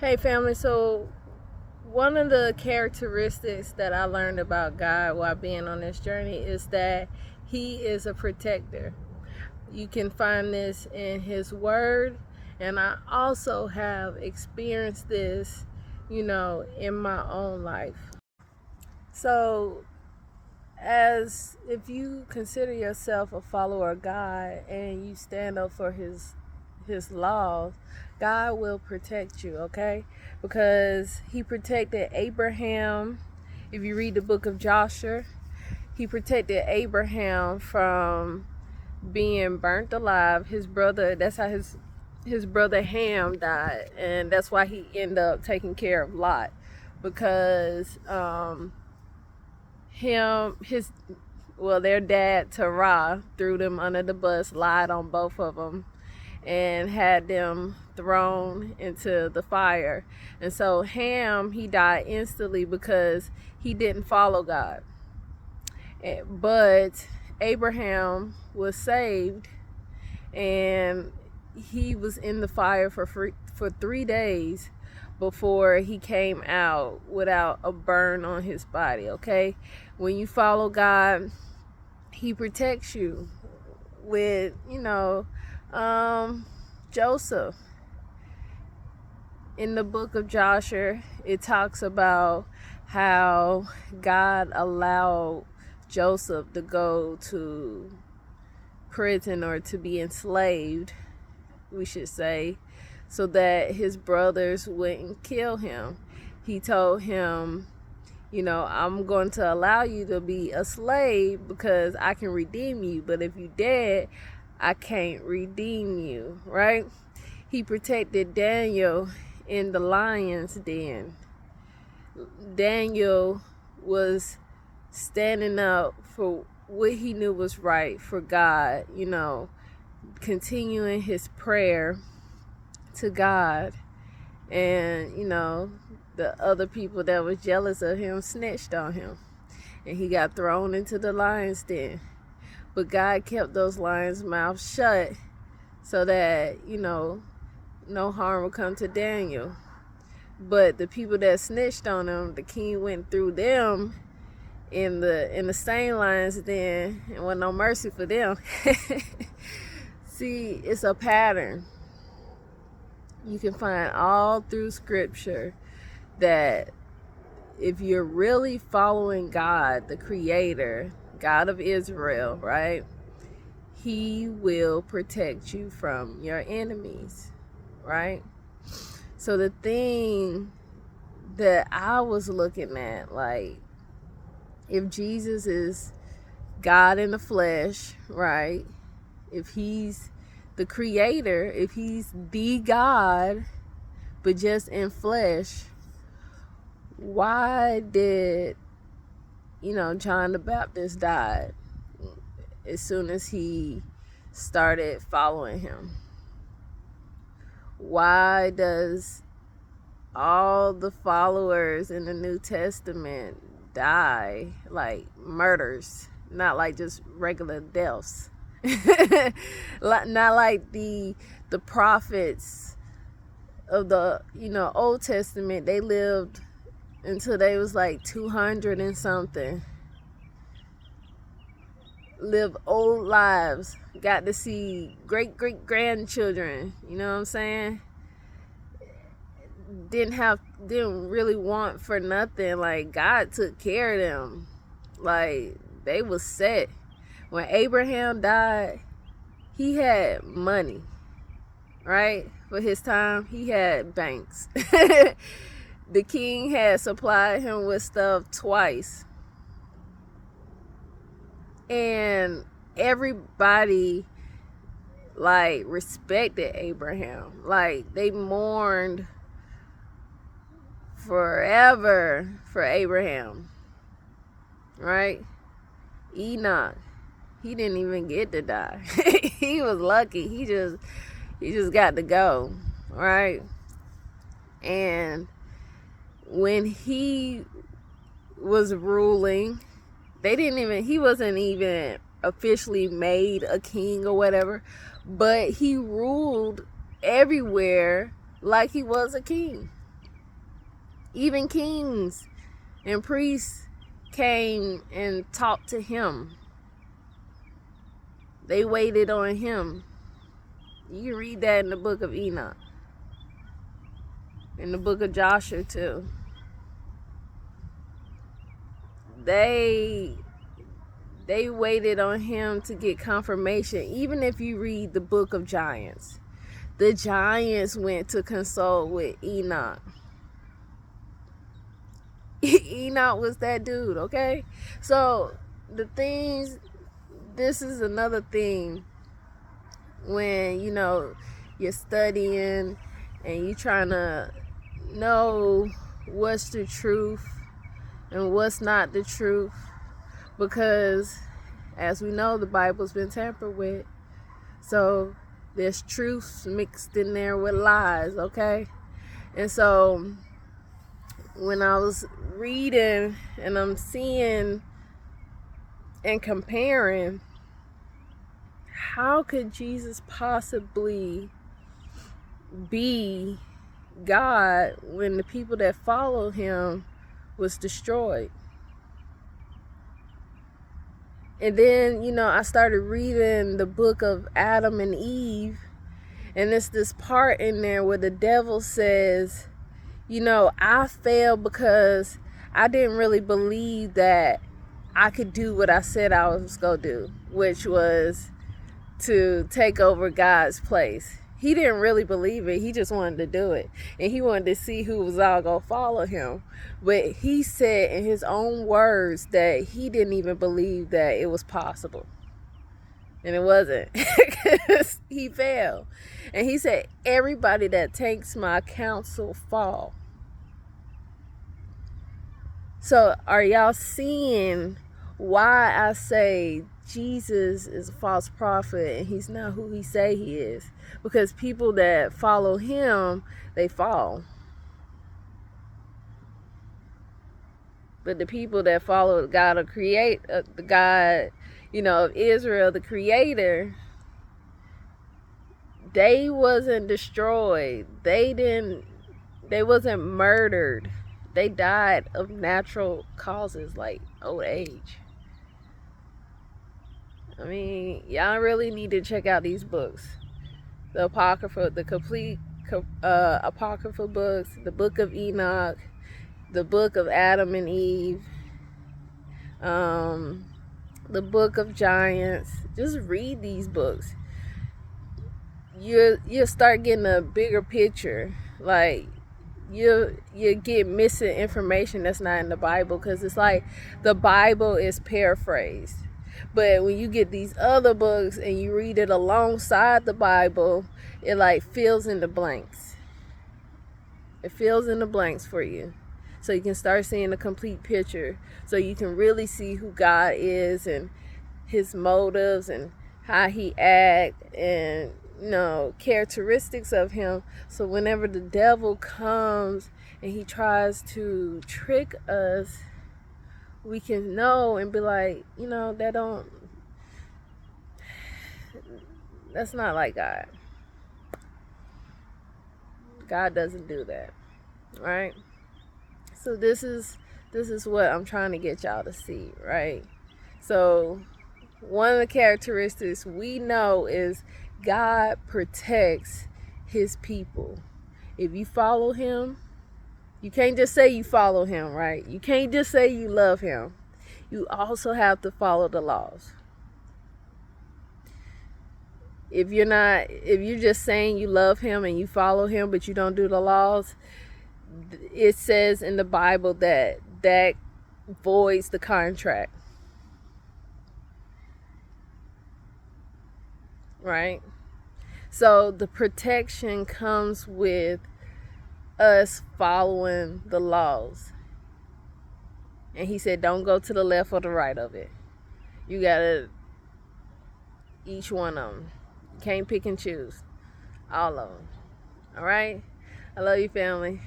Hey family, so one of the characteristics that I learned about God while being on this journey is that He is a protector. You can find this in His Word, and I also have experienced this, in my own life. So, as if you consider yourself a follower of God and you stand up for his laws, God will protect you, okay? Because he protected Abraham. If you read the book of Joshua, he protected Abraham from being burnt alive. His brother, that's how his brother Ham died, and that's why he ended up taking care of Lot, because their dad Terah threw them under the bus, lied on both of them, and had them thrown into the fire. And so Ham, he died instantly because he didn't follow God. But Abraham was saved, and he was in the fire for 3 days before he came out without a burn on his body, okay? When you follow God, he protects you. With, Joseph, in the book of Joshua, it talks about how God allowed Joseph to go to prison, or to be enslaved, we should say, so that his brothers wouldn't kill him. He told him, I'm going to allow you to be a slave because I can redeem you, but if you dead, I can't redeem you, right? He protected Daniel in the lion's den. Daniel was standing up for what he knew was right for God, continuing his prayer to God. And, the other people that was jealous of him snitched on him, and he got thrown into the lion's den. But God kept those lions' mouths shut so that, no harm would come to Daniel. But the people that snitched on him, the king went through them in the same lion's den, and wasn't no mercy for them. See, it's a pattern. You can find all through scripture that if you're really following God, the creator, God of Israel, right, he will protect you from your enemies, right? So the thing that I was looking at, like, if Jesus is God in the flesh, right, if he's the creator, if he's the God, but just in flesh, why did, John the Baptist died as soon as he started following him? Why does all the followers in the New Testament die like murders, not like just regular deaths? Not like the prophets of the Old Testament. They lived until they was like 200 and something, lived old lives, got to see great grandchildren, you know what I'm saying? Didn't really want for nothing. Like, God took care of them. Like, they was set. When Abraham died, he had money, right? For his time, he had banks. The king had supplied him with stuff twice. And everybody, like, respected Abraham. Like, they mourned forever for Abraham, right? Enoch, he didn't even get to die. He was lucky. He just got to go, right? And when he was ruling, he wasn't even officially made a king or whatever, but he ruled everywhere like he was a king. Even kings and priests came and talked to him. They waited on him. You can read that in the book of Enoch. In the book of Joshua too. They waited on him to get confirmation. Even if you read the book of Giants, the giants went to consult with Enoch. Enoch was that dude, okay? So the things, this is another thing when, you know, you're studying and you're trying to know what's the truth and what's not the truth, because as we know, the Bible's been tampered with. So there's truths mixed in there with lies, okay? And so when I was reading and I'm seeing and comparing, how could Jesus possibly be God when the people that followed him was destroyed? And then, you know, I started reading the book of Adam and Eve, and it's this part in there where the devil says, you know, I failed because I didn't really believe that I could do what I said I was going to do, which was to take over God's place. He didn't really believe it. He just wanted to do it. And he wanted to see who was all going to follow him. But he said in his own words that he didn't even believe that it was possible. And it wasn't. He failed. And he said, everybody that takes my counsel fall. So are y'all seeing why I say Jesus is a false prophet and he's not who he say he is? Because people that follow him, they fall. But the people that follow God of the God, you know, of Israel, the creator, they wasn't destroyed. They wasn't murdered. They died of natural causes like old age. I mean, y'all really need to check out these books. The Apocrypha, the complete Apocryphal books, the book of Enoch, the book of Adam and Eve, the book of Giants. Just read these books. You'll start getting a bigger picture. Like, you get missing information that's not in the Bible, because it's like the Bible is paraphrased. But when you get these other books and you read it alongside the Bible, it like fills in the blanks. It fills in the blanks for you. So you can start seeing the complete picture. So you can really see who God is and his motives and how he acts and, you know, characteristics of him. So whenever the devil comes and he tries to trick us, we can know and be like, you know, that's not like God. God doesn't do that, right? So this is what I'm trying to get y'all to see, right? So one of the characteristics we know is God protects his people. If you follow him, you can't just say you follow him, right? You can't just say you love him. You also have to follow the laws. If you're just saying you love him and you follow him, but you don't do the laws, it says in the Bible that voids the contract. Right? So the protection comes with us following the laws. And he said, don't go to the left or the right of it. You gotta, each one of them. You can't pick and choose. All of them. All right? I love you, family.